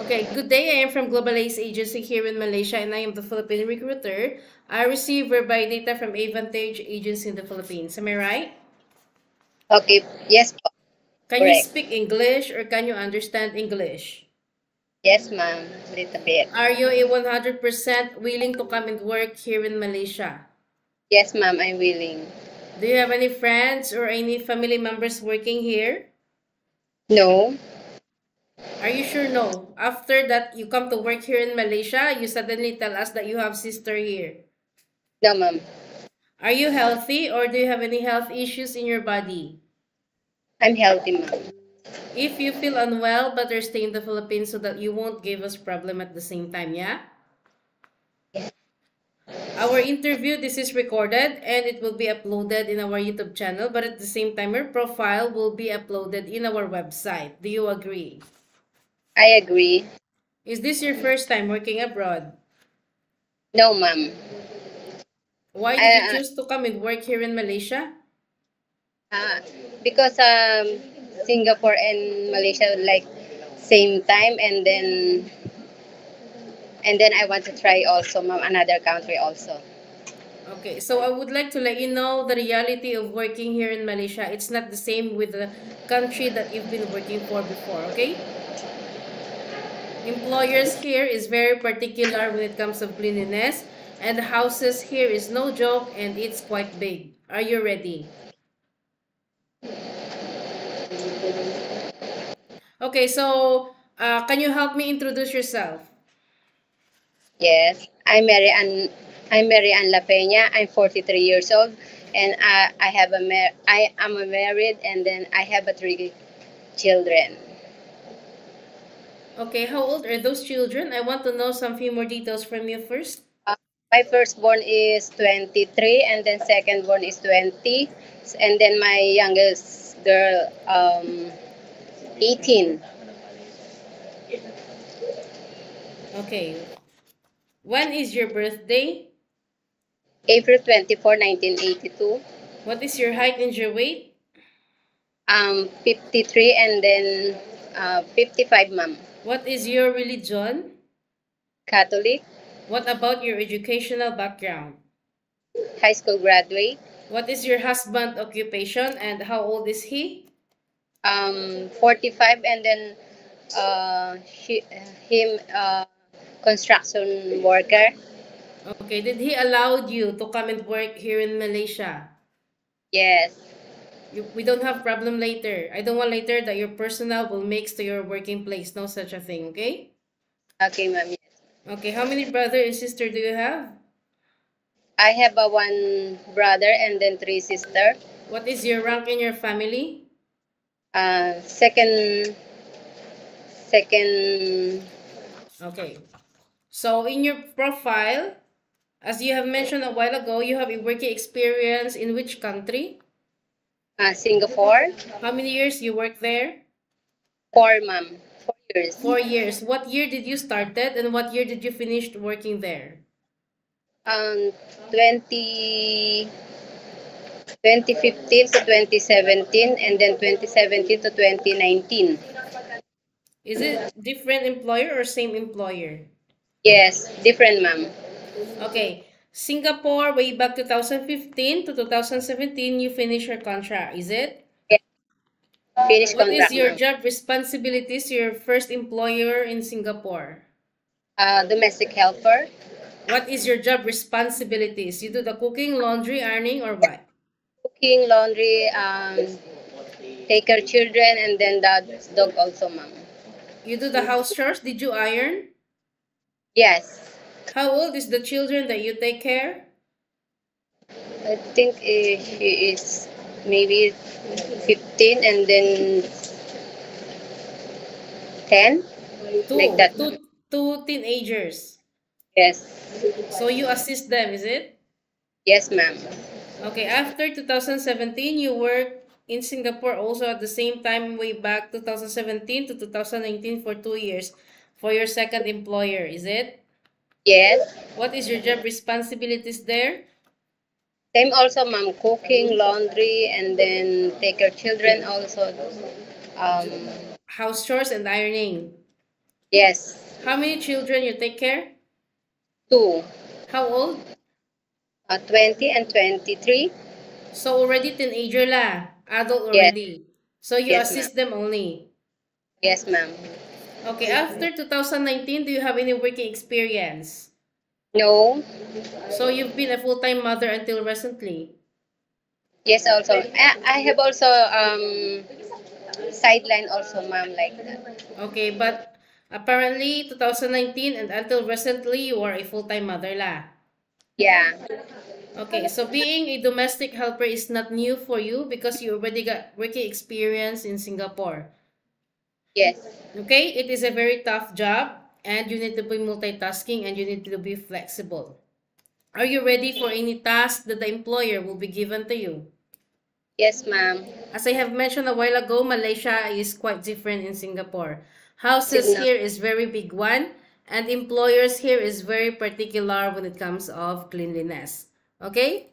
Okay, good day. I am from Global Ace Agency here in Malaysia and I am the Philippine recruiter. I receive verify data from Avantage Agency in the Philippines. Am I right? Okay, yes po. Can you Correct. speak English or can you understand English? Yes, ma'am. Little bit. Are you a 100% willing to come and work here in Malaysia? Yes, ma'am, I'm willing. Do you have any friends or any family members working here? No. Are you sure no? After that you come to work here in Malaysia, you suddenly tell us that you have sister here. No, ma'am. Are you healthy or do you have any health issues in your body? I'm healthy, ma'am. If you feel unwell, better stay in the Philippines so that you won't give us problem at the same time, yeah? Our interview, this is recorded and it will be uploaded in our YouTube channel, but at the same time, your profile will be uploaded in our website. Do you agree? I agree. Is this your first time working abroad? No, ma'am. Why did you Uh, choose to come and work here in Malaysia? uh, because Singapore and Malaysia like same time, and then I want to try also, ma'am, another country also. Okay, so I would like to let you know the reality of working here in Malaysia. It's not the same with the country that you've been working for before, okay? Employers here is very particular when it comes to cleanliness, and the houses here is no joke and it's quite big. Are you ready? Okay, so can you help me introduce yourself? Yes, I'm Mary Ann La Peña. I'm 43 years old, and I am a married, and then I have a three children. Okay, how old are those children? I want to know some few more details from you first. Uh, my firstborn is 23, and then secondborn is 20, and then my youngest girl 18. Okay, when is your birthday? April 24, 1982. What is your height and your weight? 53, and then 55, ma'am. What is your religion? Catholic, What about your educational background? high school graduate. What is your husband occupation and how old is he? 45, and then she, him construction worker. Okay, did he allow you to come and work here in Malaysia? Yes. We don't have problem later. I don't want later that your personnel will mix to your working place. No such a thing, okay? Okay, ma'am. Yes. Okay, how many brother and sister do you have? I have a one brother and then three sister. What is your rank in your family? Second. Okay. So in your profile, as you have mentioned a while ago, you have a working experience in which country? Singapore. How many years you work there? 4, ma'am. 4 years. 4 years. What year did you started and what year did you finish working there? 20 2015 to 2017, and then 2017 to 2019. Is it different employer or same employer? Yes, different, ma'am. Okay. Singapore, way back 2015 to 2017, you finish your contract, is it? Yes, finish What is contract, your ma'am. job responsibilities, your first employer in Singapore? Domestic helper. What is your job responsibilities? You do the cooking, laundry, ironing, or what? Cooking, laundry, take care children, and then dog also, ma'am. You do the house chores. Did you iron? Yes, How old is the children that you take care? I think she is maybe 15, and then 10, like Two, that. two, two teenagers. Yes, So you assist them, is it? yes, ma'am. Okay, after 2017, you work in Singapore also at the same time way back 2017 to 2019 for 2 years for your second employer, is it? Yes, What is your job responsibilities there? same also, ma'am. Cooking, laundry, and then take care children also. Um, House chores and ironing. Yes. How many children you take care? 2. How old? 20 and 23. So already teenager la, adult Yes. already. So you Yes, ma'am. assist them only. Yes, ma'am. Okay, after 2019, do you have any working experience? No. So you've been a full-time mother until recently. Yes, also. I have also sideline also, ma'am, like that. Okay, but apparently 2019 and until recently you are a full-time mother la. Yeah. Okay, so being a domestic helper is not new for you because you already got working experience in Singapore. Yes. Okay, it is a very tough job and you need to be multitasking and you need to be flexible. Are you ready for any task that the employer will be given to you? Yes, ma'am. As I have mentioned a while ago, Malaysia is quite different in Singapore. Houses Signal. here is very big one and employers here is very particular when it comes of cleanliness. Okay?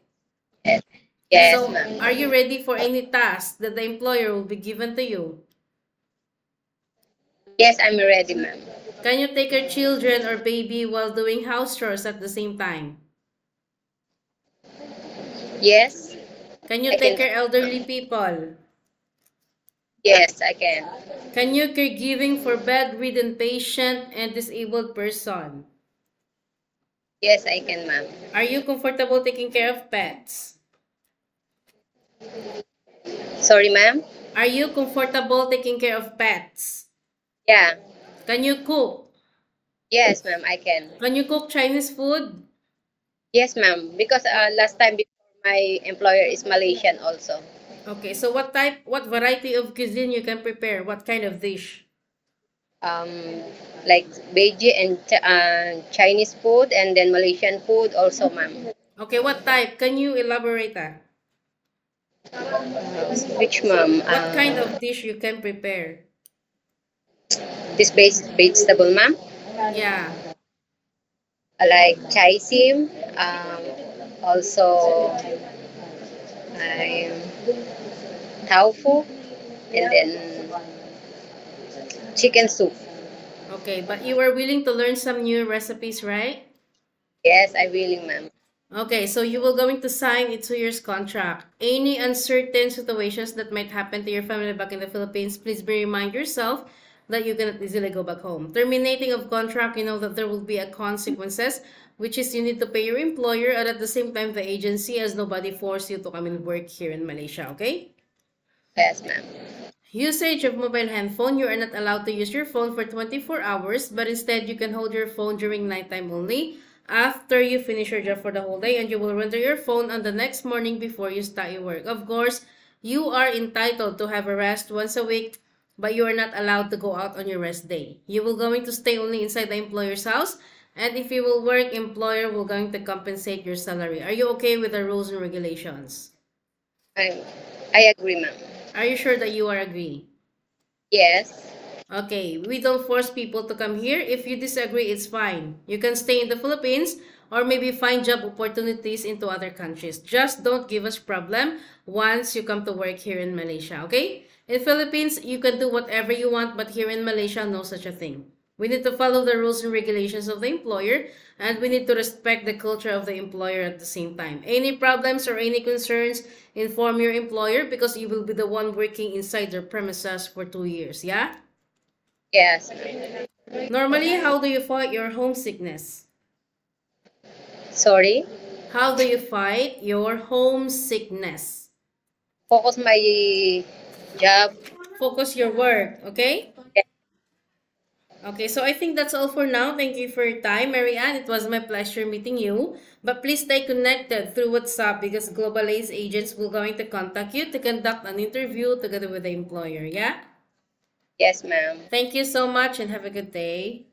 Yes. Yes, So, ma'am. are you ready for any task that the employer will be given to you? Yes, I'm ready, ma'am. Can you take your children or baby while doing house chores at the same time? Yes, Can you I take can. care elderly people? Yes, I can. Can you caregiving for bedridden patient and disabled person? Yes, I can, ma'am. Are you comfortable taking care of pets? Sorry, ma'am. Are you comfortable taking care of pets? Yeah. Can you cook? Yes, ma'am, I can. Can you cook Chinese food? Yes, ma'am. Because last time before my employer is Malaysian also. Okay, so what variety of cuisine you can prepare? What kind of dish? Um, like Beijing and Chinese food and then Malaysian food also, ma'am. Okay, what type? Can you elaborate that? Which, ma'am? What kind of dish you can prepare? This base vegetable, ma'am. Yeah. Like chai sim. Also, tofu and then chicken soup. Okay, but you are willing to learn some new recipes, right? Yes, I willing, ma'am. Okay, so you will going to sign a 2 years contract. Any uncertain situations that might happen to your family back in the Philippines, please be remind yourself that you cannot easily go back home. Terminating of contract, you know that there will be a consequences, which is you need to pay your employer and at the same time the agency as nobody forced you to come and work here in Malaysia, okay? Yes, ma'am. Usage of mobile handphone, you are not allowed to use your phone for 24 hours, but instead you can hold your phone during nighttime only after you finish your job for the whole day and you will render your phone on the next morning before you start your work. Of course, you are entitled to have a rest once a week, but you are not allowed to go out on your rest day. You will going to stay only inside the employer's house, and if you will work, employer will going to compensate your salary. Are you okay with the rules and regulations? I, I agree, ma'am. Are you sure that you are agree? Yes. Okay, we don't force people to come here. If you disagree, it's fine. You can stay in the Philippines or maybe find job opportunities into other countries. Just don't give us problem once you come to work here in Malaysia, okay? In Philippines, you can do whatever you want, but here in Malaysia, no such a thing. We need to follow the rules and regulations of the employer, and we need to respect the culture of the employer at the same time. Any problems or any concerns, inform your employer because you will be the one working inside their premises for 2 years, yeah? Yes. Normally, how do you fight your homesickness? Sorry. How do you fight your homesickness? Focus my job. Focus your work, okay? Yes. Okay, so I think that's all for now. Thank you for your time, Mary Ann. It was my pleasure meeting you. But please stay connected through WhatsApp because Global Ace agents will going to contact you to conduct an interview together with the employer, yeah? Yes, ma'am. Thank you so much and have a good day.